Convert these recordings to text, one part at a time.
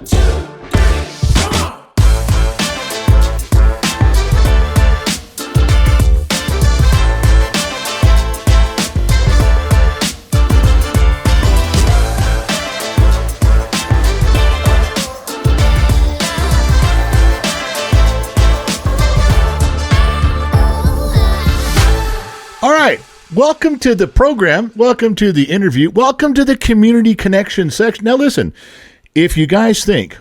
All right. Welcome to the program. Welcome to the interview. Welcome to the community connection section. Now, listen, if you guys think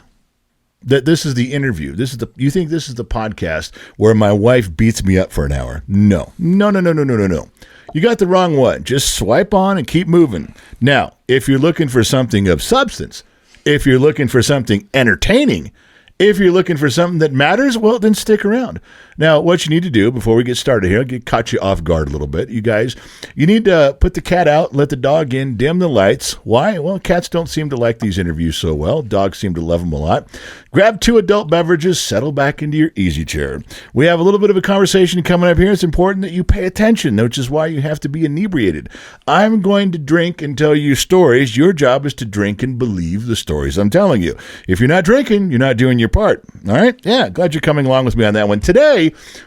that this is the interview, you think this is the podcast where my wife beats me up for an hour. No. You got the wrong one. Just swipe on and keep moving. Now, if you're looking for something of substance, if you're looking for something entertaining, if you're looking for something that matters, well, then stick around. Now, what you need to do before we get started here, I'll caught you off guard a little bit. You guys, you need to put the cat out, let the dog in, dim the lights. Why? Well, cats don't seem to like these interviews so well. Dogs seem to love them a lot. Grab 2 adult beverages, settle back into your easy chair. We have a little bit of a conversation coming up here. It's important that you pay attention, which is why you have to be inebriated. I'm going to drink and tell you stories. Your job is to drink and believe the stories I'm telling you. If you're not drinking, you're not doing your part. All right? Yeah, glad you're coming along with me on that one. Today,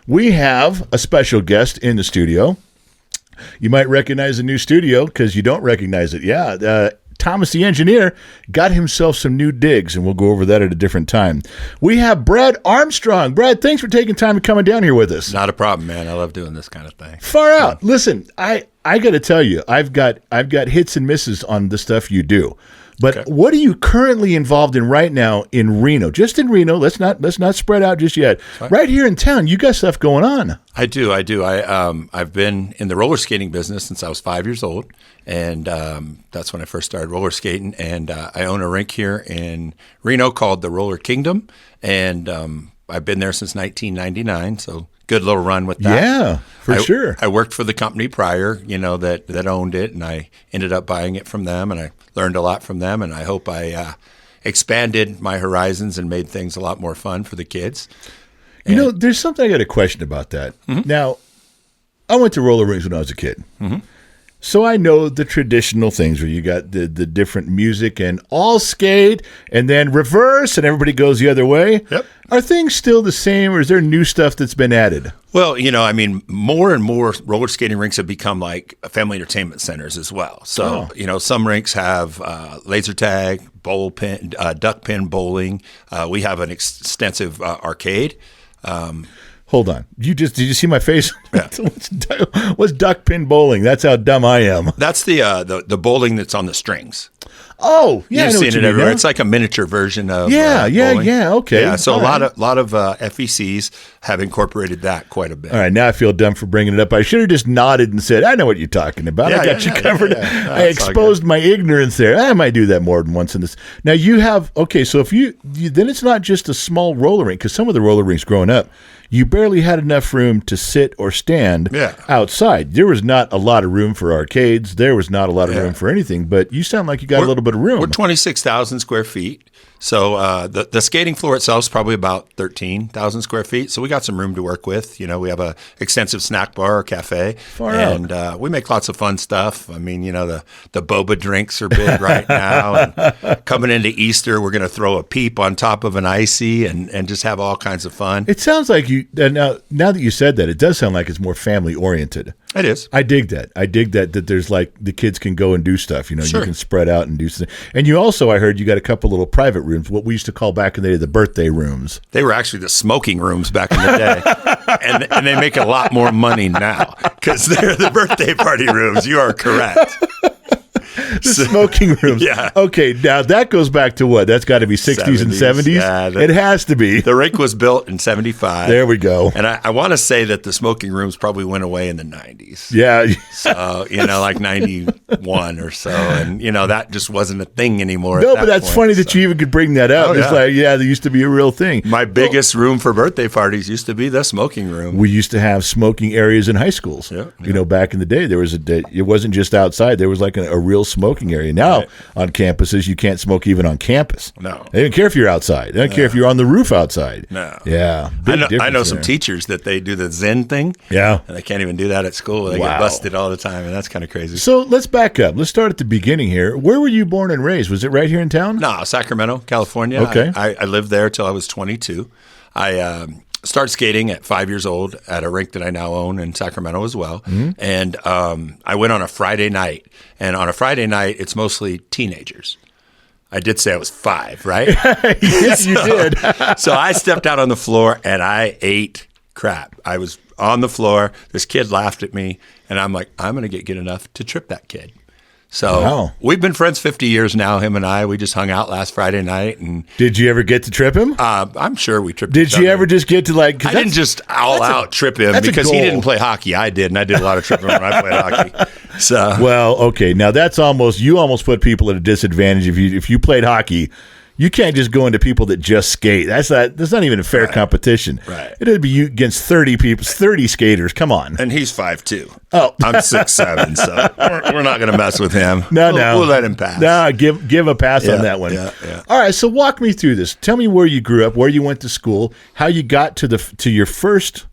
we have a special guest in the studio. You might recognize the new studio because you don't recognize it. Yeah, Thomas the engineer got himself some new digs, and we'll go over that at a different time. We have Brad Armstrong. Brad, thanks for taking time and coming down here with us. Not a problem, man. I love doing this kind of thing. Far out. Listen, I got to tell you, I've got hits and misses on the stuff you do. But okay. What are you currently involved in right now in Reno? Just in Reno. Let's not spread out just yet. Right here in town, you got stuff going on. I do. I've been in the roller skating business since I was 5 years old, and that's when I first started roller skating. And I own a rink here in Reno called the Roller Kingdom, and I've been there since 1999. So good little run with that. Yeah, for sure. I worked for the company prior, that owned it, and I ended up buying it from them, and I learned a lot from them, and I hope I expanded my horizons and made things a lot more fun for the kids. There's something I got a question about that. Mm-hmm. Now, I went to roller rinks when I was a kid. Mm-hmm. So I know the traditional things where you got the different music and all skate and then reverse and everybody goes the other way. Yep. Are things still the same, or is there new stuff that's been added? Well, more and more roller skating rinks have become like family entertainment centers as well. So, some rinks have laser tag, bowl pin, duck pin bowling. We have an extensive arcade. Hold on. Did you see my face? Yeah. What's duck pin bowling? That's how dumb I am. That's the bowling that's on the strings. Oh, yeah, you've seen it everywhere. It's like a miniature version of bowling. Okay. Yeah, so a lot of FECs have incorporated that quite a bit. All right, now I feel dumb for bringing it up. I should have just nodded and said, I know what you're talking about. I got you covered. Yeah. I exposed my ignorance there. I might do that more than once in this. Now you have, so if you then it's not just a small roller rink, because some of the roller rinks growing up, you barely had enough room to sit or stand outside. There was not a lot of room for arcades. There was not a lot of room for anything, but you sound like you got a little bit of room. We're 26,000 square feet. So the skating floor itself is probably about 13,000 square feet. So we got some room to work with. We have a extensive snack bar or cafe. And we make lots of fun stuff. I mean, the boba drinks are big right now. And coming into Easter, we're going to throw a peep on top of an icy and just have all kinds of fun. It sounds like now that you said that, it does sound like it's more family oriented. It is. I dig that. That there's like the kids can go and do stuff. Sure. You can spread out and do stuff. And you also, I heard you got a couple little private rooms, what we used to call back in the day the birthday rooms. They were actually the smoking rooms back in the day. and they make a lot more money now because they're the birthday party rooms. You are correct. Smoking rooms. Yeah. Okay, now that goes back to what? That's got to be 60s and 70s? Yeah, it has to be. The rink was built in 75. There we go. And I want to say that the smoking rooms probably went away in the 90s. Yeah. So, like 91 or so. And, that just wasn't a thing anymore. No, but that's funny that you even could bring that up. It's like, there used to be a real thing. My biggest room for birthday parties used to be the smoking room. We used to have smoking areas in high schools. Yeah. Back in the day, it wasn't just outside. There was like a real smoking smoking area. Now on campuses, you can't smoke even on campus. No. They don't care if you're outside. They don't care if you're on the roof outside. No. Yeah. I know some teachers that they do the Zen thing. Yeah. And they can't even do that at school. They get busted all the time, and that's kind of crazy. So let's back up. Let's start at the beginning here. Where were you born and raised? Was it right here in town? No, Sacramento, California. Okay. I lived there till I was 22. I started skating at 5 years old at a rink that I now own in Sacramento as well. Mm-hmm. And I went on a Friday night. And on a Friday night, it's mostly teenagers. I did say I was 5, right? Yes, you did. So I stepped out on the floor and I ate crap. I was on the floor. This kid laughed at me. And I'm like, I'm going to get good enough to trip that kid. So we've been friends 50 years now, him and I. We just hung out last Friday night. And did you ever get to trip him? I'm sure we tripped Did you ever just get to like... I didn't just all out trip him because he didn't play hockey. I did, and I did a lot of tripping when I played hockey. So well, okay. Now that's you almost put people at a disadvantage if you played hockey. You can't just go into people that just skate. That's not even a fair competition. Right. It'd be you against 30 people, 30 skaters. Come on. And he's 5'2". Oh, I'm 6'7", so we're not going to mess with him. No, we'll let him pass. No, give a pass on that one. Yeah. All right, so walk me through this. Tell me where you grew up, where you went to school, how you got to your first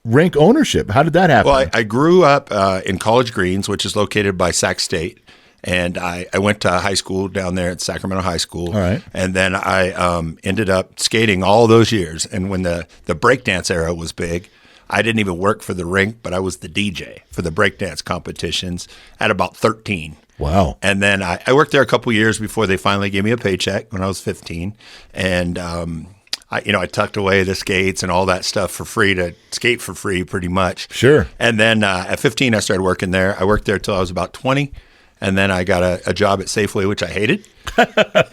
rink ownership. How did that happen? Well, I grew up in College Greens, which is located by Sac State. And I went to high school down there at Sacramento High School. All right. And then I ended up skating all those years. And when the breakdance era was big, I didn't even work for the rink, but I was the DJ for the breakdance competitions at about 13. Wow. And then I worked there a couple years before they finally gave me a paycheck when I was 15. And I tucked away the skates and all that stuff for free to skate for free pretty much. Sure. And then at 15, I started working there. I worked there till I was about 20. And then I got a job at Safeway, which I hated.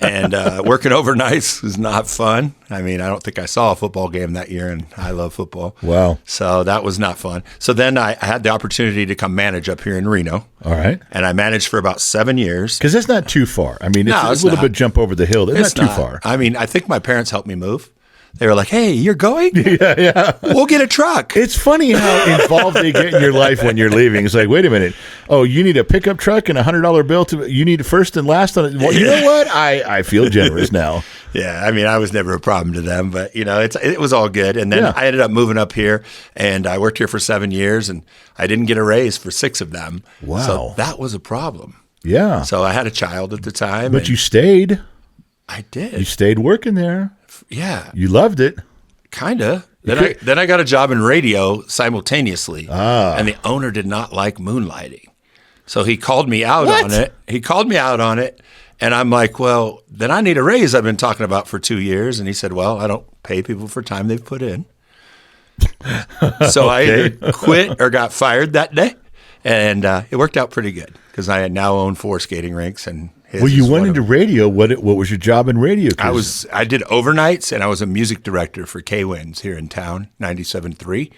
And working overnights was not fun. I mean, I don't think I saw a football game that year, and I love football. Wow. So that was not fun. So then I had the opportunity to come manage up here in Reno. All right. And I managed for about 7 years. Because that's not too far. I mean, it's a little bit jump over the hill. It's not too far. I mean, I think my parents helped me move. They were like, hey, you're going? Yeah. We'll get a truck. It's funny how involved they get in your life when you're leaving. It's like, wait a minute. Oh, you need a pickup truck and $100 bill. You need first and last on it. Well, you know what? I feel generous now. Yeah, I mean, I was never a problem to them, but, it was all good. And then I ended up moving up here, and I worked here for 7 years, and I didn't get a raise for 6 of them. Wow. So that was a problem. Yeah. So I had a child at the time. But you stayed. I did. You stayed working there. Yeah. You loved it. Kind of. Then I got a job in radio simultaneously, and the owner did not like moonlighting. So he called me out on it. And I'm like, well, then I need a raise I've been talking about for 2 years. And he said, well, I don't pay people for time they've put in. So I either quit or got fired that day. And it worked out pretty good because I now own 4 skating rinks. And you went into radio. What was your job in radio? I did overnights, and I was a music director for K-Winds here in town, 97.3.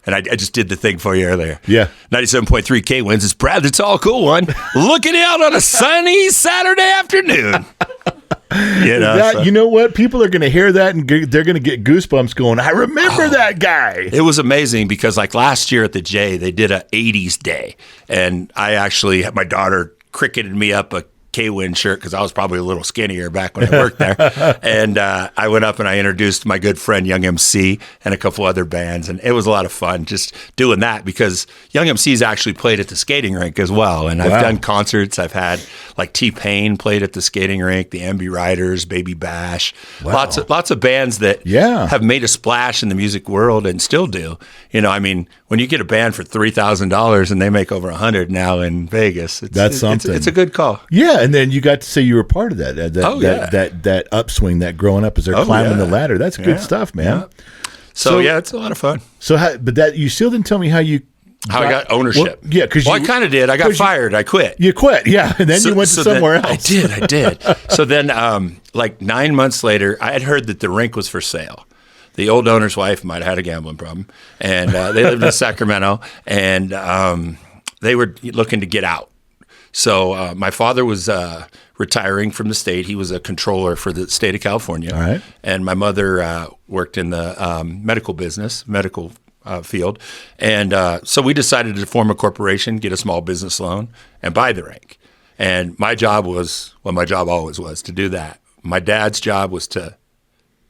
And I just did the thing for you earlier. Yeah. 97.3 K-Winds is Brad, the tall, cool one, looking out on a sunny Saturday afternoon. You know what? People are going to hear that, and they're going to get goosebumps going, I remember that guy. It was amazing because like last year at the J, they did a 80s day. And I actually had my daughter cricketed me up a K-Wind shirt because I was probably a little skinnier back when I worked there. And I went up and I introduced my good friend Young MC and a couple other bands. And it was a lot of fun just doing that because Young MC's actually played at the skating rink as well. And I've done concerts. I've had like T-Pain played at the skating rink, the Ambi Riders, Baby Bash. Wow. Lots of bands that have made a splash in the music world and still do. I mean, when you get a band for $3,000 and they make over $100 now in Vegas, that's something. It's a good call. Yeah, and then you got to say you were part of that upswing, that growing up as they're climbing the ladder. That's good stuff, man. Yeah. So it's a lot of fun. So, you still didn't tell me how I got ownership. Well, because I kind of did. I got fired. I quit. You quit, yeah, and then you went to somewhere else. I did. So then, like 9 months later, I had heard that the rink was for sale. The old owner's wife might have had a gambling problem, and they lived in Sacramento, and they were looking to get out. So my father was retiring from the state. He was a controller for the state of California. All right. And my mother worked in the medical field. And so we decided to form a corporation, get a small business loan, and buy the rink. And my job was, well, my job always was to do that. My dad's job was to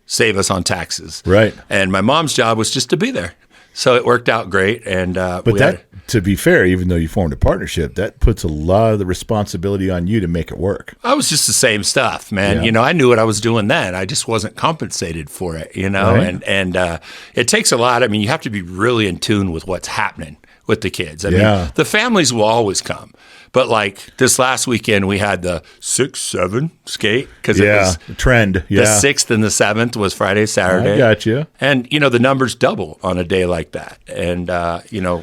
save us on taxes. Right. And my mom's job was just to be there. So it worked out great. And But to be fair, even though you formed a partnership, that puts a lot of the responsibility on you to make it work. I was just the same stuff, man. Yeah. I knew what I was doing then. I just wasn't compensated for it, Right. and it takes a lot. I mean, you have to be really in tune with what's happening with the kids. I Yeah. mean, the families will always come. But like this last weekend, we had the 6-7 skate because it was the trend. Yeah. the 6th and the 7th was Friday, Saturday. I got you. And, the numbers double on a day like that. And,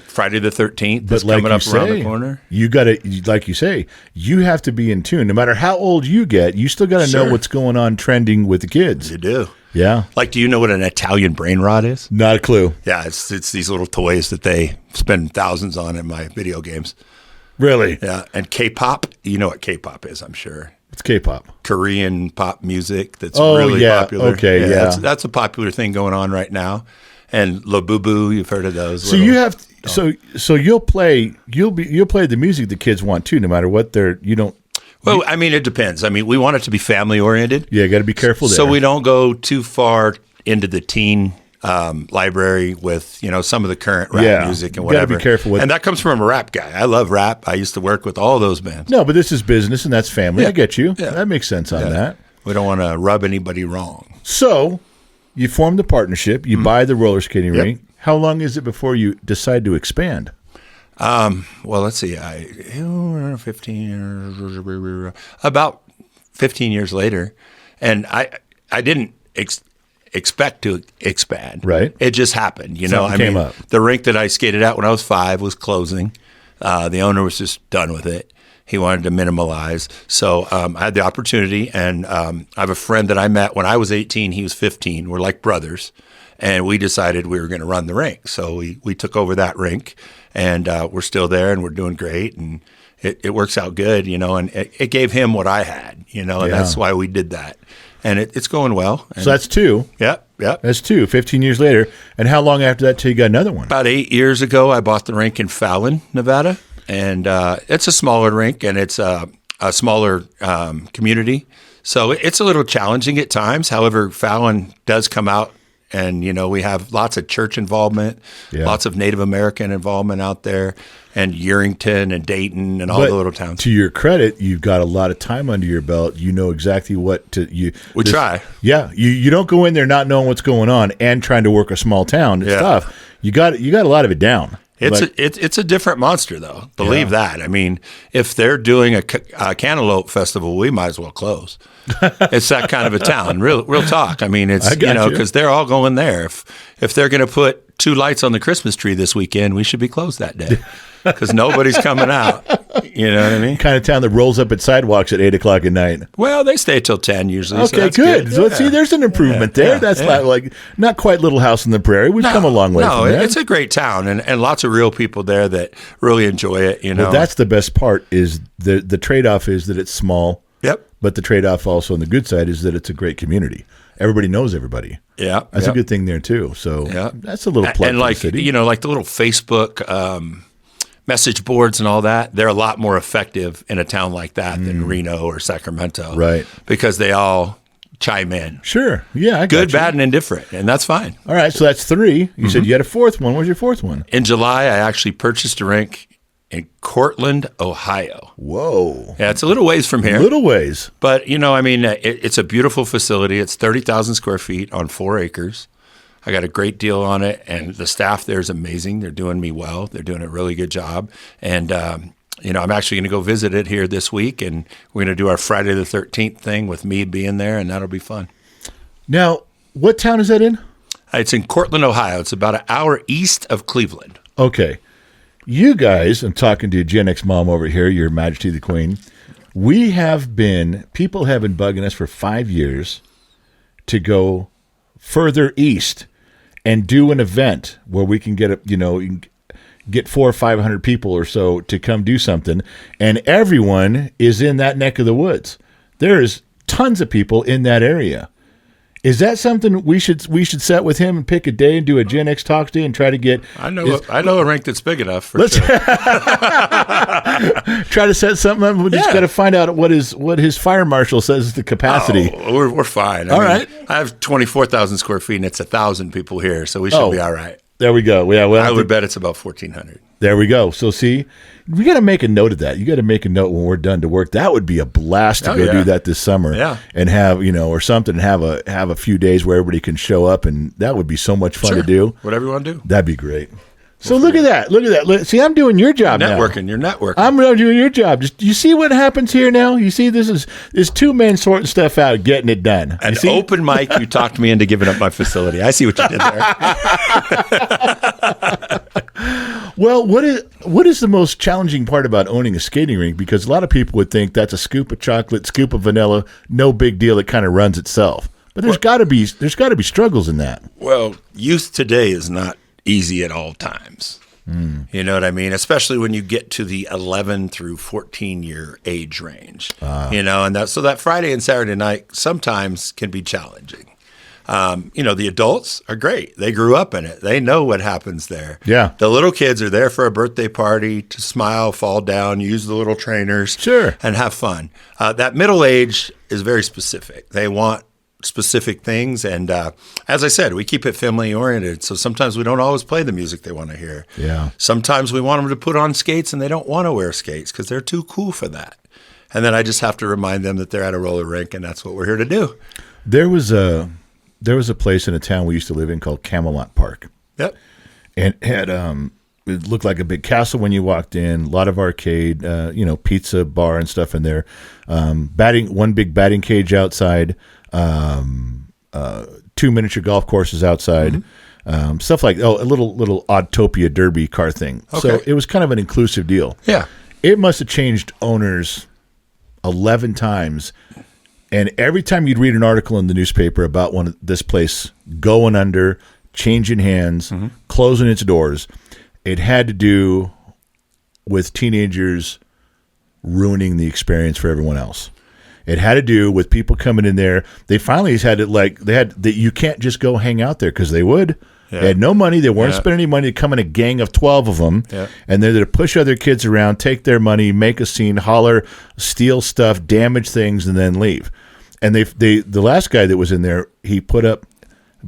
Friday the 13th But is like coming you up around say, the corner. you got to, like you say, you have to be in tune. No matter how old you get, you still got to know Sure. what's going on trending with the kids. You do. Yeah. Like, do you know what an Italian brain rod is? Not a clue. Yeah, it's these little toys that they spend thousands on in my video games. Really? Yeah, and K-pop, you know what K-pop is, I'm sure. It's K-pop. Korean pop music that's Oh, really yeah. popular. Okay, yeah. That's a popular thing going on right now. And Labubu, you've heard of those. So you have so you'll play the music the kids want too, no matter what they're Well, I mean, it depends. I mean, we want it to be family oriented. got to be careful there. So we don't go too far into the teen library with some of the current rap music and you gotta whatever. be careful with- and that comes from a rap guy. I love rap. I used to work with all those bands. No, but this is business and that's family. Yeah. I get you. Yeah. That makes sense on that. We don't want to rub anybody wrong. So you form the partnership, you buy the roller skating rink. How long is it before you decide to expand? Well, let's see. 15 years later, and I didn't expect to expand. Right. It just happened. Something came up. The rink that I skated at when I was 5 was closing. The owner was just done with it. He wanted to minimalize. So I had the opportunity, and I have a friend that I met when I was 18. He was 15. We're like brothers. And we decided we were going to run the rink. So we took over that rink, and we're still there, and we're doing great. And it works out good, and it gave him what I had, and that's why we did that. And it's going well. And So that's 2. Yep. That's 2, 15 years later. And how long after that till you got another one? About 8 years ago, I bought the rink in Fallon, Nevada. And it's a smaller rink, and it's a smaller community. So it's a little challenging at times. However, Fallon does come out, and, we have lots of church involvement, lots of Native American involvement out there, and Yerington and Dayton and all But the little towns. to your credit, you've got a lot of time under your belt. You know exactly what to We try. Yeah, you don't go in there not knowing what's going on and trying to work a small town. It's tough. You got a lot of it down. It's a different monster, though. Believe that. I mean, if they're doing a cantaloupe festival, we might as well close. It's that kind of a town. Real talk. I mean, it's because they're all going there. If they're going to put 2 lights on the Christmas tree this weekend, we should be closed that day because nobody's coming out. You know what I mean? Kind of town that rolls up its sidewalks at 8:00 at night. Well, they stay till 10 usually. Okay, so that's good. So Yeah. see, there's an improvement there. That's like not quite Little House on the Prairie. We've come a long way. No, from that. it's a great town and lots of real people there that really enjoy it. Well, that's the best part. Is the trade off is that it's small. Yep. But the trade off also on the good side is that it's a great community. Everybody knows everybody. Yeah, That's a good thing there too. So that's a little plug and for like the city. like the little Facebook message boards and all that, they're a lot more effective in a town like that than Reno or Sacramento, Right. Because they all chime in. Sure. Yeah, I got Good, you. bad, and indifferent, and that's fine. All right, so that's 3. You said you had a 4th one. Where's your 4th one? In July, I actually purchased a rink in Cortland, Ohio. Whoa. Yeah, it's a little ways from here. Little ways. But, it's a beautiful facility. It's 30,000 square feet on 4 acres. I got a great deal on it, and the staff there is amazing. They're doing me well. They're doing a really good job. And, I'm actually going to go visit it here this week, and we're going to do our Friday the 13th thing with me being there, and that'll be fun. Now, what town is that in? It's in Cortland, Ohio. It's about an hour east of Cleveland. Okay. You guys, I'm talking to Gen X mom over here, Your Majesty the Queen. People have been bugging us for 5 years to go further east and do an event where we can get get 400 or 500 people or so to come do something, and everyone is in that neck of the woods. There's tons of people in that area, Is that something we should set with him and pick a day and do a Gen X Talks Day and try to get? I know a rink that's big enough for sure. Try to set something up. We just got to find out what his fire marshal says is the capacity. Oh, we're fine. All right. I have 24,000 square feet and it's 1,000 people here, so we should be all right. There we go. Yeah, I would bet it's about 1,400. There we go. So see, we got to make a note of that. You got to make a note when we're done to work. That would be a blast to go do that this summer. Yeah. And have, or something, have a few days where everybody can show up, and that would be so much fun to do. Whatever you want to do. That'd be great. So look at that. See, I'm doing your job now. You're networking. I'm doing your job. Just you see what happens here now? You see this two men sorting stuff out, getting it done. An open mic, you talked me into giving up my facility. I see what you did there. Well, what is the most challenging part about owning a skating rink? Because a lot of people would think that's a scoop of chocolate, scoop of vanilla, no big deal. It kind of runs itself. But there's got to be struggles in that. Well, youth today is not easy at all times. You know what I mean? Especially when you get to the 11 through 14 year age range. And so that Friday and Saturday night sometimes can be challenging. The adults are great. They grew up in it. They know what happens there. Yeah. The little kids are there for a birthday party to smile, fall down, use the little trainers, and have fun. That middle age is very specific. They want specific things, and as I said, we keep it family oriented, so sometimes we don't always play the music they want to hear. Sometimes we want them to put on skates and they don't want to wear skates because they're too cool for that, and then I just have to remind them that they're at a roller rink and that's what we're here to do. There was a place in a town we used to live in called Camelot Park. Yep. And it had it looked like a big castle when you walked in, a lot of arcade, pizza bar and stuff in there, one big batting cage outside, 2 miniature golf courses outside, stuff like a little Autopia Derby car thing. Okay. So it was kind of an inclusive deal. Yeah. It must have changed owners 11 times. And every time you'd read an article in the newspaper about this place going under, changing hands, closing its doors, it had to do with teenagers ruining the experience for everyone else. It had to do with people coming in there. They finally had it you can't just go hang out there because they would. Yeah. They had no money. They weren't spending any money to come in a gang of 12 of them. Yeah. And they're there to push other kids around, take their money, make a scene, holler, steal stuff, damage things, and then leave. And the last guy that was in there, he put up,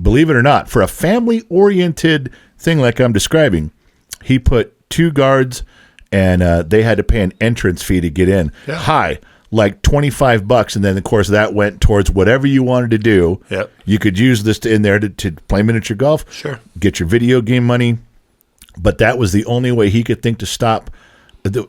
believe it or not, for a family-oriented thing like I'm describing, he put 2 guards, and they had to pay an entrance fee to get in. Yeah. High, like $25, and then of course that went towards whatever you wanted to do. Yep. You could use this in there to play miniature golf. Sure. Get your video game money, but that was the only way he could think to stop,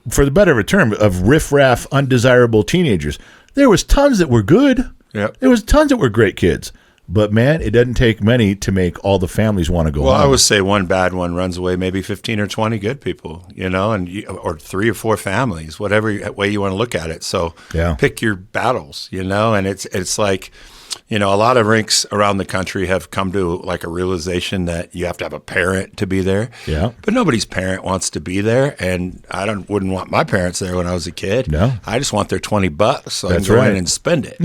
for the better of a term, of riffraff, undesirable teenagers. There was tons that were good. Yep. There was tons that were great kids. But, man, it doesn't take many to make all the families want to go home. I would say one bad one runs away maybe 15 or 20 good people, or 3 or 4 families, whatever way you want to look at it. So pick your battles, and it's like, a lot of rinks around the country have come to like a realization that you have to have a parent to be there. Yeah. But nobody's parent wants to be there, and I wouldn't want my parents there when I was a kid. No. I just want their $20 so I can go in and spend it.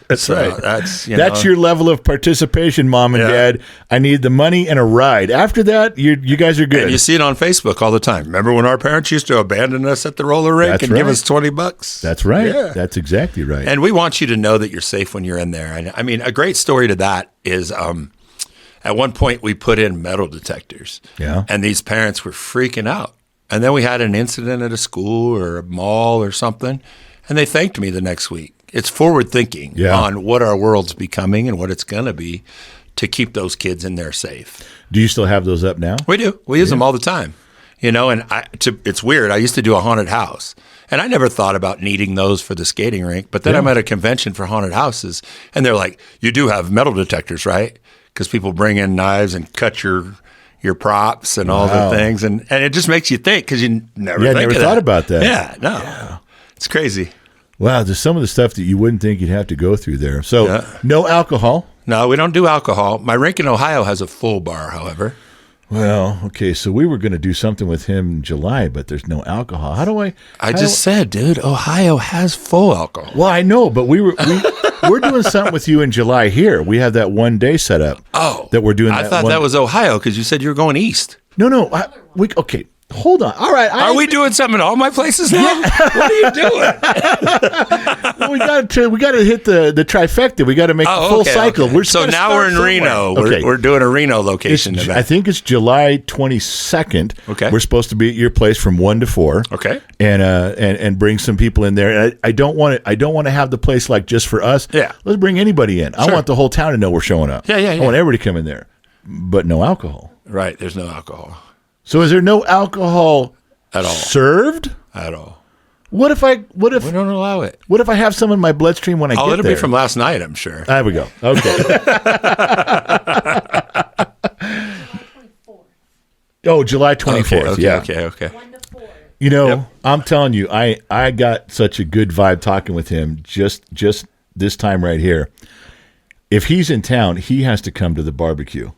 That's right. That's your level of participation, Mom and Dad. I need the money and a ride. After that, you guys are good. And you see it on Facebook all the time. Remember when our parents used to abandon us at the roller rink give us $20? That's right. Yeah. That's exactly right. And we want you to know that you're safe when you're in there. And I mean, a great story to that is at one point we put in metal detectors. Yeah. And these parents were freaking out. And then we had an incident at a school or a mall or something, and they thanked me the next week. It's forward thinking on what our world's becoming and what it's going to be to keep those kids in there safe. Do you still have those up now? We do. We use them all the time. And it's weird. I used to do a haunted house, and I never thought about needing those for the skating rink. But then I'm at a convention for haunted houses, and they're like, you do have metal detectors, right? Because people bring in knives and cut your props and all the things. And it just makes you think because you never thought about that. Yeah, no. Yeah. It's crazy. Wow, there's some of the stuff that you wouldn't think you'd have to go through there. So no alcohol? No, we don't do alcohol. My rink in Ohio has a full bar, however. Well, okay, so we were going to do something with him in July, but there's no alcohol. How do I? I just said, dude, Ohio has full alcohol. Well, I know, but we we're doing something with you in July here. We have that 1 day set up. Oh, that we're doing. I thought that was Ohio because you said you were going east. No. Okay. Hold on. All right. Are we doing something at all my places now? What are you doing? Well, we got to hit the trifecta. We got to make the full cycle. Okay. So now we're in Reno. Okay. We're doing a Reno location event. I think it's July 22nd. Okay. We're supposed to be at your place from 1 to 4. Okay. And bring some people in there. And I don't want to have the place like just for us. Yeah. Let's bring anybody in. I want the whole town to know we're showing up. Yeah. I want everybody to come in there, but no alcohol. Right. There's no alcohol So is there no alcohol at all served at all? What if we don't allow it? What if I have some in my bloodstream when I get there? It'll be from last night, I'm sure. There we go. Okay. July 24th. Okay. 1 to 4. You know, I'm telling you, I got such a good vibe talking with him just this time right here. If he's in town, he has to come to the barbecue.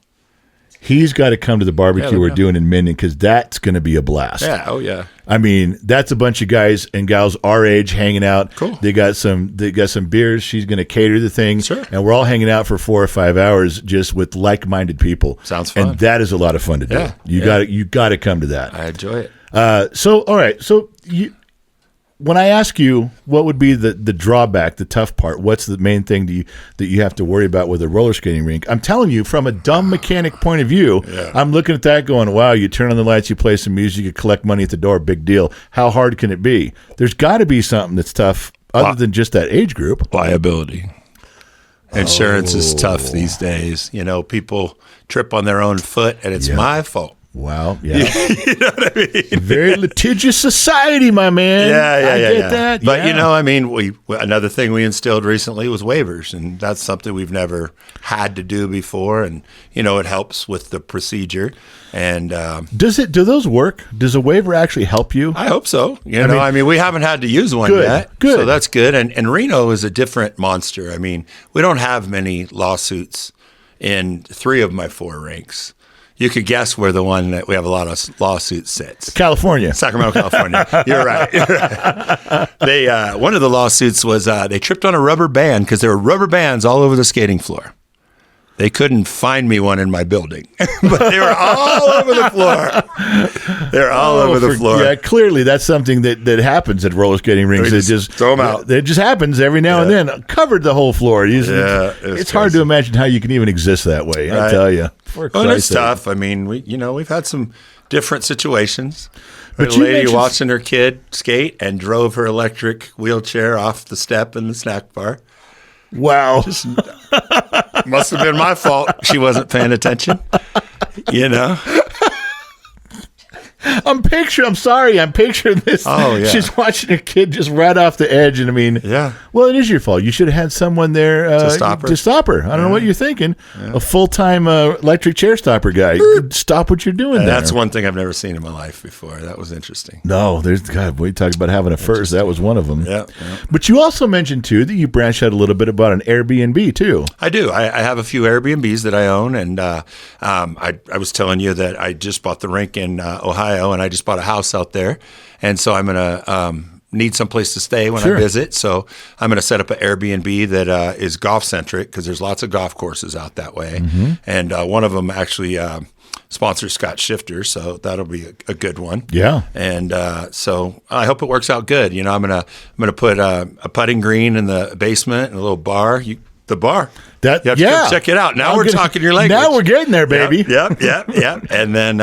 He's got to come to the barbecue we're doing in Minden because that's going to be a blast. Yeah. Oh, yeah. I mean, that's a bunch of guys and gals our age hanging out. Cool. They got some beers. She's going to cater the thing. Sure. And we're all hanging out for 4 or 5 hours just with like-minded people. Sounds fun. And that is a lot of fun to do. Yeah. You got to come to that. I enjoy it. All right. So when I ask you what would be the drawback, the tough part, what's the main thing that you have to worry about with a roller skating rink? I'm telling you, from a dumb mechanic point of view, I'm looking at that going, wow, you turn on the lights, you play some music, you collect money at the door, big deal. How hard can it be? There's got to be something that's tough other than just that age group. Liability. Insurance is tough these days. You know, people trip on their own foot, and it's my fault. Wow. Yeah. You know what I mean? Very litigious society, my man. I get that. But, you know, I mean, another thing we instilled recently was waivers, and that's something we've never had to do before. And, you know, it helps with the procedure. And do those work? Does a waiver actually help you? I hope so. I mean, we haven't had to use one yet. Good. So that's good. And Reno is a different monster. I mean, we don't have many lawsuits in 3 of my 4 rinks. You could guess where the one that we have a lot of lawsuits sits. California. Sacramento, California. You're right. They one of the lawsuits was they tripped on a rubber band because there were rubber bands all over the skating floor. They couldn't find me one in my building, but they were all over the floor. They're all over the floor. Yeah, clearly that's something that happens at roller skating rinks. They just throw them out. It just happens every now and then. Covered the whole floor. It's hard to imagine how you can even exist that way. Right. I tell you. It's tough. I mean, we've had some different situations. But a lady watching her kid skate and drove her electric wheelchair off the step in the snack bar. Wow. Must have been my fault. She wasn't paying attention. You know? I'm picturing this. Oh, yeah. She's watching her kid just right off the edge. And I mean, well, it is your fault. You should have had someone there to stop her. I don't know what you're thinking. A full-time electric chair stopper guy. You could stop what you're doing there. That's one thing I've never seen in my life before. That was interesting. No, we talked about having a first. That was one of them. Yeah. But you also mentioned, too, that you branched out a little bit about an Airbnb, too. I do. I have a few Airbnbs that I own. And I was telling you that I just bought the rink in Ohio. And I just bought a house out there. And so I'm going to need some place to stay when I visit. So I'm going to set up an Airbnb that is golf-centric because there's lots of golf courses out that way. Mm-hmm. And one of them actually sponsors Scott Shifter, so that'll be a good one. Yeah. And so I hope it works out good. You know, I'm gonna put a putting green in the basement and a little bar. The bar. You have to come check it out. Now we're talking your language. Now we're getting there, baby. Yep. And then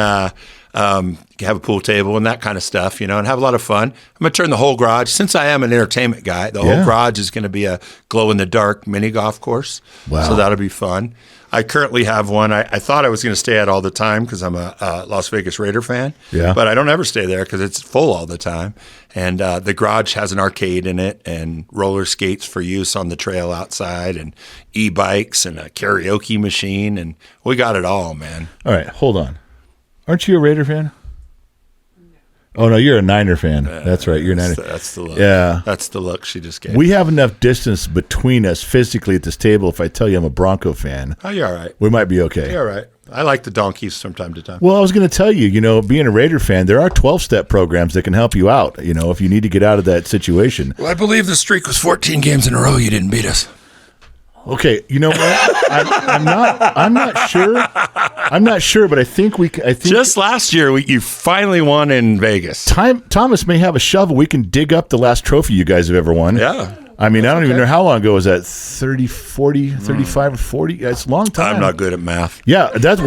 have a pool table and that kind of stuff, you know, and have a lot of fun. I'm going to turn the whole garage, since I am an entertainment guy, the whole garage is going to be a glow-in-the-dark mini golf course. Wow. So that'll be fun. I currently have one I thought I was going to stay at all the time because I'm a Las Vegas Raider fan. Yeah. But I don't ever stay there because it's full all the time. And the garage has an arcade in it and roller skates for use on the trail outside and e-bikes and a karaoke machine. And we got it all, man. All right, hold on. Aren't you a Raider fan? Oh, no, you're a Niner fan. That's right. You're a Niner. That's the look. Yeah. That's the look she just gave. We have enough distance between us physically at this table. If I tell you I'm a Bronco fan, oh, you're all right. We might be okay. You're all right. I like the donkeys from time to time. Well, I was going to tell you, you know, being a Raider fan, there are 12-step programs that can help you out, you know, if you need to get out of that situation. Well, I believe the streak was 14 games in a row you didn't beat us. Okay, you know what? I'm not sure. I'm not sure, but I think just last year you finally won in Vegas. Thomas may have a shovel. We can dig up the last trophy you guys have ever won. Yeah. I mean, I don't even know how long ago was that. 30, 40, 35 or 40? It's a long time. I'm not good at math. Yeah, that's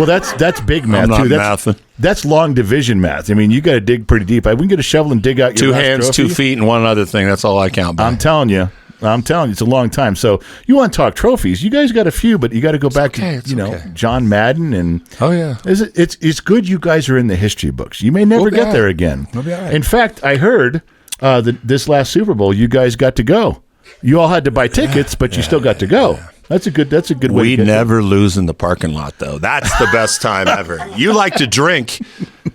big math I'm not too. That's long division math. I mean, you got to dig pretty deep. We can get a shovel and dig out your 2 last hands, trophy. 2 feet, and one other thing. That's all I count by. I'm telling you, it's a long time. So you want to talk trophies? You guys got a few, but you got to go back to John Madden and it's good you guys are in the history books. You may never get there again. We'll be all right. In fact, I heard this last Super Bowl you guys got to go. You all had to buy tickets, but you still got to go. That's a good way. We never lose in the parking lot, though. That's the best time ever. You like to drink.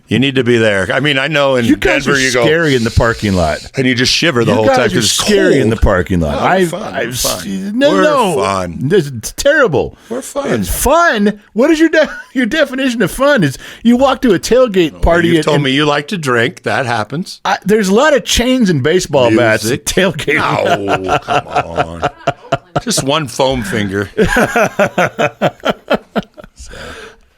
You need to be there. I mean, I know in Denver you go scary in the parking lot, and you just shiver the whole time. You're scary in the parking lot. We're fun. It's terrible. We're fun. It's fun. What is your definition of fun? Is you walk to a tailgate party? You told me you like to drink. That happens. There's a lot of chains and baseball bats at tailgate. No, come on. Just one foam finger.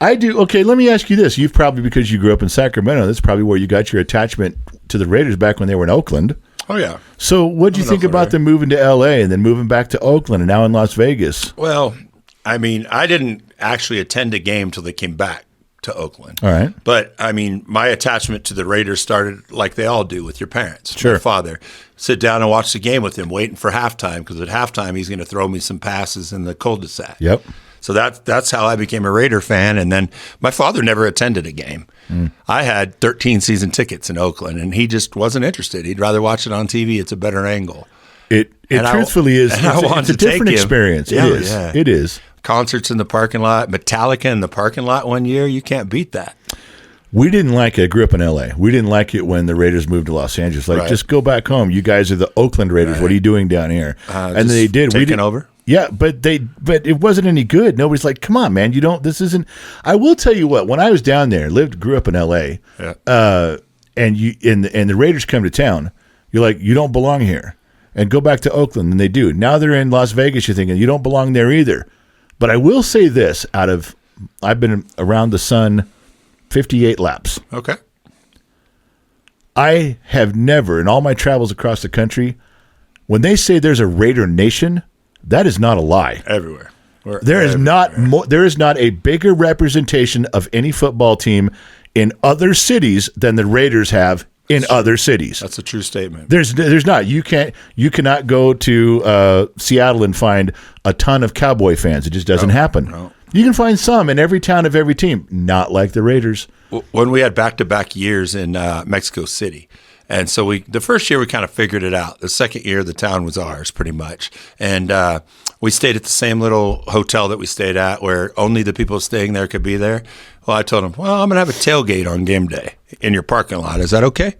I do. Okay, let me ask you this. You've probably, because you grew up in Sacramento, that's probably where you got your attachment to the Raiders back when they were in Oakland. Oh, yeah. So what do you think about them moving to L.A. and then moving back to Oakland and now in Las Vegas? Well, I mean, I didn't actually attend a game till they came back to Oakland. All right. But, I mean, my attachment to the Raiders started like they all do with your parents. Sure. My father. Sit down and watch the game with him, waiting for halftime, because at halftime he's going to throw me some passes in the cul-de-sac. Yep. So that's how I became a Raider fan. And then my father never attended a game. I had 13 season tickets in Oakland, and he just wasn't interested. He'd rather watch it on TV. It's a better angle. It truthfully is. It's a different experience. Yeah, it is. Yeah. It is. Concerts in the parking lot, Metallica in the parking lot one year. You can't beat that. We didn't like it. I grew up in L.A. We didn't like it when the Raiders moved to Los Angeles. Just go back home. You guys are the Oakland Raiders. Right. What are you doing down here? And they did. Taking over. Yeah, but it wasn't any good. Nobody's like, come on, man. This isn't. I will tell you what. When I was down there, grew up in L.A. And the Raiders come to town, you're like, you don't belong here, and go back to Oakland, and they do. Now they're in Las Vegas. You're thinking you don't belong there either. But I will say this: I've been around the sun 58 laps. Okay. I have never, in all my travels across the country, when they say there's a Raider Nation, that is not a lie. Everywhere. There is not a bigger representation of any football team in other cities than the Raiders have in other cities. That's a true statement. There's not. You cannot go to Seattle and find a ton of Cowboy fans. It just doesn't happen. No. You can find some in every town of every team, not like the Raiders. When we had back-to-back years in Mexico City, and so the first year we kind of figured it out. The second year, the town was ours pretty much, and we stayed at the same little hotel that we stayed at, where only the people staying there could be there. Well, I told them, well, I'm going to have a tailgate on game day in your parking lot. Is that okay?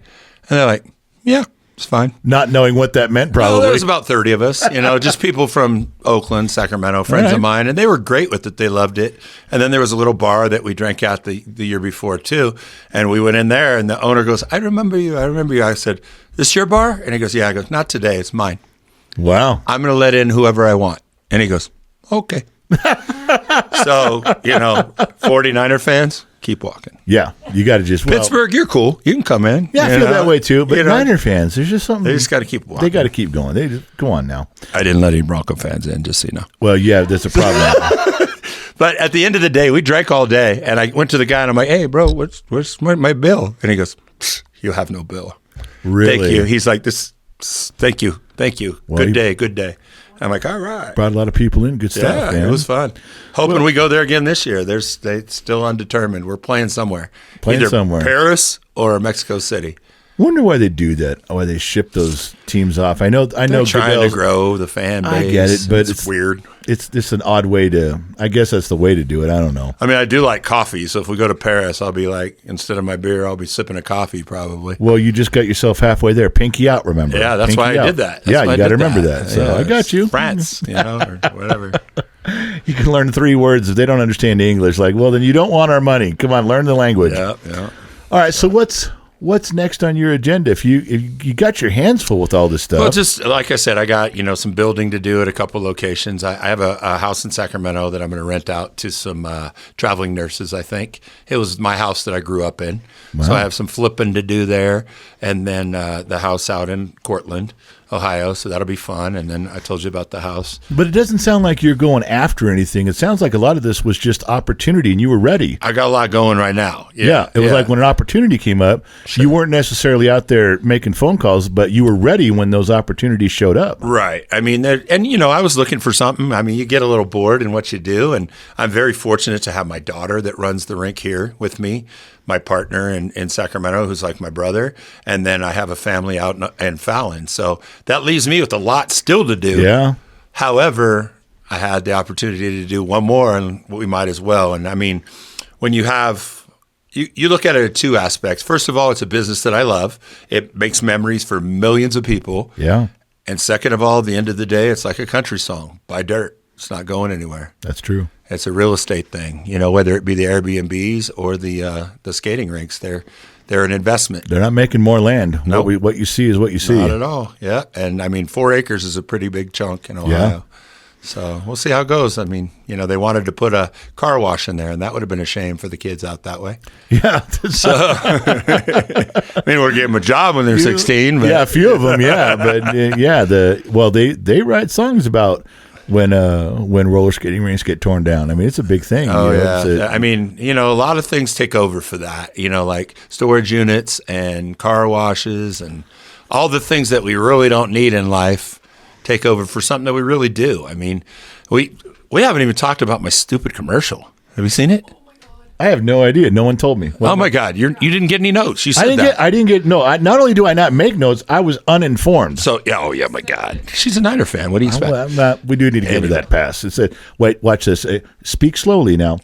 And they're like, yeah. It's fine. Not knowing what that meant, probably. No, there was about 30 of us, just people from Oakland, Sacramento, friends of mine, and they were great with it. They loved it. And then there was a little bar that we drank at the year before, too. And we went in there, and the owner goes, I remember you. I said, this your bar? And he goes, yeah. I go, not today. It's mine. Wow. I'm going to let in whoever I want. And he goes, okay. So, 49er fans, keep walking. Yeah, you got to just Pittsburgh, you're cool. You can come in. Yeah, I feel that way too. But Niner fans, there's just something. They just got to keep walking. They got to keep going. They just go on now. I didn't let any Bronco fans in, just so you know. Well, yeah, that's a problem. But at the end of the day, we drank all day, and I went to the guy and I'm like, "Hey, bro, where's my bill?" And he goes, "You have no bill." Really? Thank you. He's like, "This. Thank you. Well, good day." I'm like, all right. Brought a lot of people in. Good stuff, yeah, man. It was fun. Hoping we go there again this year. They still undetermined. We're playing somewhere. Either Paris or Mexico City. Wonder why they do that. Why they ship those teams off. I know. They're trying to grow the fan base. I get it, but it's weird. It's just an odd way to. I guess that's the way to do it. I don't know. I mean, I do like coffee. So if we go to Paris, I'll be like, instead of my beer, I'll be sipping a coffee probably. Well, you just got yourself halfway there. Pinky out, remember? Yeah, that's Pinky why out. I did that. Yeah, you got to remember that. So I got you. France, or whatever. You can learn 3 words if they don't understand English. Like, well, then you don't want our money. Come on, learn the language. Yeah. All right. So what's what's next on your agenda? If you got your hands full with all this stuff. Well, just like I said, I got some building to do at a couple locations. I have a house in Sacramento that I'm going to rent out to some traveling nurses. I think it was my house that I grew up in, so I have some flipping to do there, and then the house out in Cortland, Ohio. So that'll be fun. And then I told you about the house. But it doesn't sound like you're going after anything. It sounds like a lot of this was just opportunity, and you were ready. I got a lot going right now. Yeah, it was like when an opportunity came up, you weren't necessarily out there making phone calls, but you were ready when those opportunities showed up. Right. I mean, I was looking for something. I mean, you get a little bored in what you do, and I'm very fortunate to have my daughter that runs the rink here with me, my partner in Sacramento, who's like my brother, and then I have a family out in Fallon. So that leaves me with a lot still to do. Yeah. However, I had the opportunity to do one more, and we might as well. And I mean, when you have you look at it at two aspects. First of all, it's a business that I love. It makes memories for millions of people. Yeah. And second of all, at the end of the day, it's like a country song. Buy dirt. It's not going anywhere. That's true. It's a real estate thing. Whether it be the Airbnbs or the skating rinks, they're an investment. They're not making more land. No. What you see is what you see. Not at all. Yeah. And I mean, 4 acres is a pretty big chunk in Ohio. Yeah. So we'll see how it goes. I mean, they wanted to put a car wash in there, and that would have been a shame for the kids out that way. Yeah. So, I mean, we're getting them a job when they're 16. But. Yeah, a few of them, yeah. But, they write songs about when roller skating rinks get torn down. I mean, it's a big thing. Oh, yeah. I mean, a lot of things take over for that, like storage units and car washes and all the things that we really don't need in life take over for something that we really do. I mean, we haven't even talked about my stupid commercial. Have you seen it? I have no idea. No one told me. Oh my God, you didn't get any notes. You said I didn't get not only do I not make notes, I was uninformed. So my God, she's a Niner fan. What do you expect? We do need to give her that pass. It said, wait, watch this. Speak slowly now.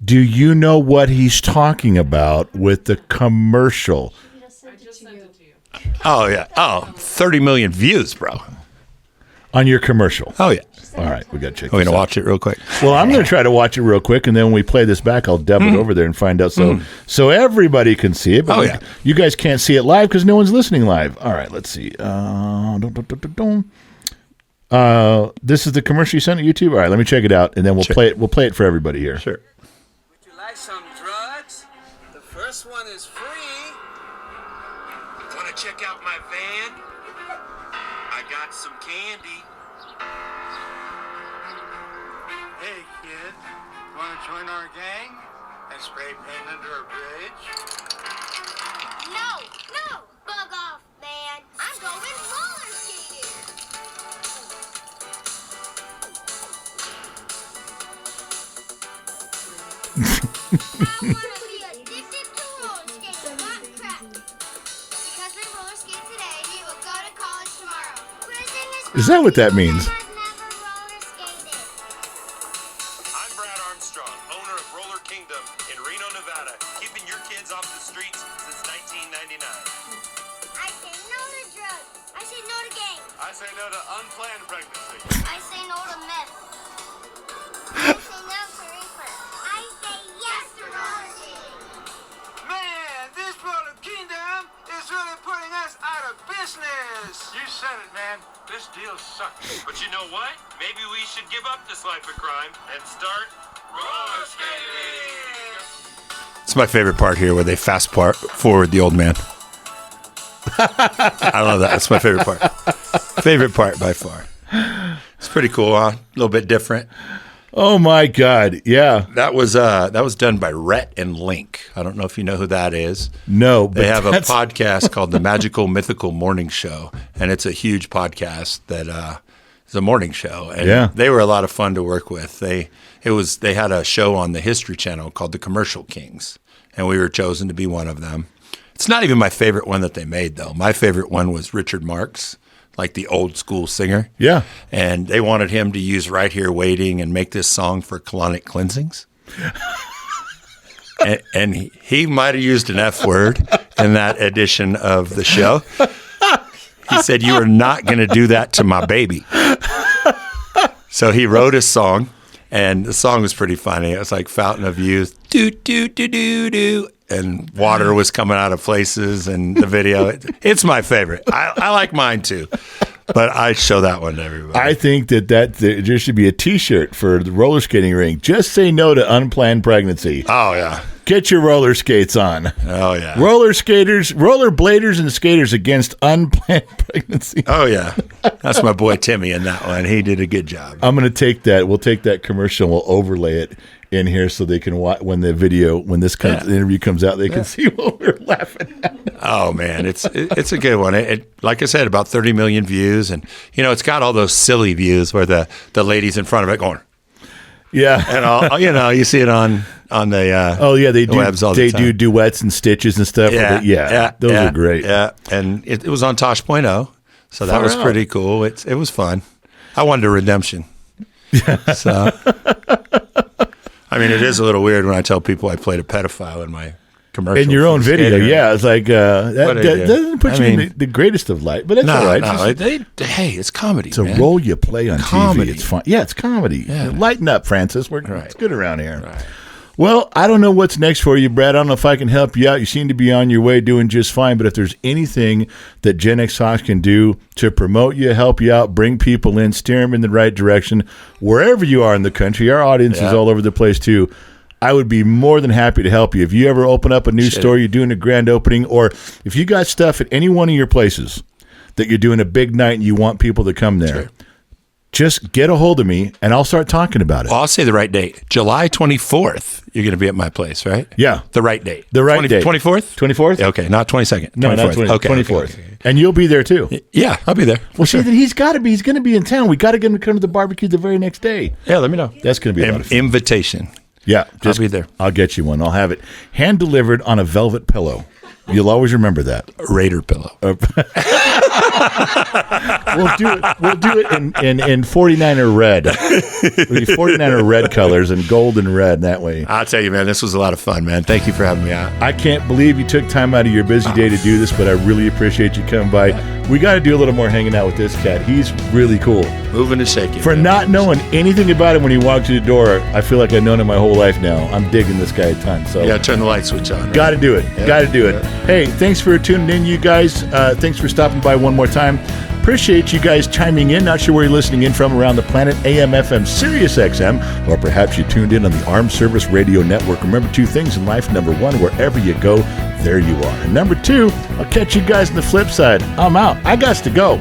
Do you know what he's talking about with the commercial? I just sent it to you. Oh yeah. Oh, 30 million views, bro. On your commercial. Oh yeah. All right, we got to check. We're gonna watch it real quick. Well, I'm going to try to watch it real quick, and then when we play this back, I'll dub it over there and find out so everybody can see it. But you guys can't see it live because no one's listening live. All right, let's see. This is the commercial you sent to YouTube. All right, let me check it out, and then we'll play it. We'll play it for everybody here. Sure. Would you like some drugs? The first one is free. Want to check out my van? I got some candy. Hey, kid. Want to join our gang and spray paint under a bridge? No! Bug off, man! I'm going roller skating! I want to be addicted to roller skating, not crack. Because we roller skate today, we will go to college tomorrow. Is that what that means? I'm Brad Armstrong, owner of Roller Kingdom in Reno, Nevada, keeping your kids off the streets since 1999. I say no to drugs. I say no to gangs. I say no to unplanned pregnancy. I say no to meth. I say no to reefer. I say yes to roller skating. Man, this Roller Kingdom is really putting us out of business. You said it, man. This deal sucks. But you know what? Maybe we should give up this life of crime and start roller skating. It's my favorite part here where they fast forward the old man. I love that. That's my favorite part. Favorite part by far. It's pretty cool, huh? A little bit different. Oh my God! Yeah, That was done by Rhett and Link. I don't know if you know who that is. no, but They have a podcast called the Magical Mythical Morning Show, and it's a huge podcast that is a morning show. And they were a lot of fun to work with. They had a show on the History Channel called The Commercial Kings, and we were chosen to be one of them. It's not even my favorite one that they made, though. My favorite one was Richard Marx, like the old school singer. Yeah. And they wanted him to use Right Here Waiting and make this song for colonic cleansings. and he might have used an F word in that edition of the show. He said, "You are not going to do that to my baby." So he wrote a song, and the song was pretty funny. It was like Fountain of Youth, do, do, do, do, do. and water was coming out of places, and the video. It's my favorite. I like mine too, but I show that one to everybody. I think that there should be a T-shirt for the roller skating rink. Just say no to unplanned pregnancy. Oh yeah. Get your roller skates on. Oh yeah. Roller bladers and skaters against unplanned pregnancy. Oh yeah. That's my boy Timmy in that one. He did a good job. I'm going to take that. We'll take that commercial and we'll overlay it in here so they can watch when this interview comes out, they can see what we're laughing at. Oh man, it's a good one. It like I said, about 30 million views, and it's got all those silly views where the lady's in front of it going, yeah, and all you see it on the they do webs all they the time. do duets and stitches and stuff. Those are great. Yeah, and it was on Tosh.0, so that Far was out. pretty cool. It was fun. I wanted a redemption. So. I mean, it is a little weird when I tell people I played a pedophile in my commercial. In your own for video, skating. yeah. It's like, that doesn't put you in the greatest of light, but it's all right. Hey, it's comedy, It's a man. role you play on Comedy. TV. It's fun. Yeah, it's comedy. Yeah. Lighten up, Francis. It's Right. good around here. Right. Well, I don't know what's next for you, Brad. I don't know if I can help you out. You seem to be on your way doing just fine. But if there's anything that Gen X Hawks can do to promote you, help you out, bring people in, steer them in the right direction, wherever you are in the country, our audience is all over the place too. I would be more than happy to help you. If you ever open up a new store, you're doing a grand opening, or if you got stuff at any one of your places that you're doing a big night and you want people to come there, Sure. just get a hold of me and I'll start talking about it. Well, I'll say the right date. July 24th, you're going to be at my place, right? Yeah. The right date. The right date. 24th? 24th? Okay, not 22nd. No, 24th. not 20, Okay, 24th. okay. And you'll be there too. Yeah, I'll be there. Well, see, then he's got to be. He's going to be in town. We got to get him to come to the barbecue the very next day. Yeah, let me know. That's going to be a lot of fun. Invitation. Yeah, I'll be there. I'll get you one. I'll have it hand delivered on a velvet pillow. You'll always remember that. Raider pillow. We'll do it in 49er red. It'll be 49er red colors and gold and red that way. I'll tell you, man, this was a lot of fun, man. Thank you for having me out. I can't believe you took time out of your busy day to do this, but I really appreciate you coming by. We got to do a little more hanging out with this cat. He's really cool. Moving and shaking. For man. not knowing anything about him when he walked through the door, I feel like I've known him my whole life now. I'm digging this guy a ton. So Yeah, turn the light switch on. Right? got to do it. Got to do it. Hey, thanks for tuning in, you guys. Thanks for stopping by one more time. Appreciate you guys chiming in. Not sure where you're listening in from around the planet, AM, FM, Sirius XM, or perhaps you tuned in on the Armed Service Radio Network. Remember two things in life. Number one, wherever you go, there you are. And number two, I'll catch you guys on the flip side. I'm out. I got to go.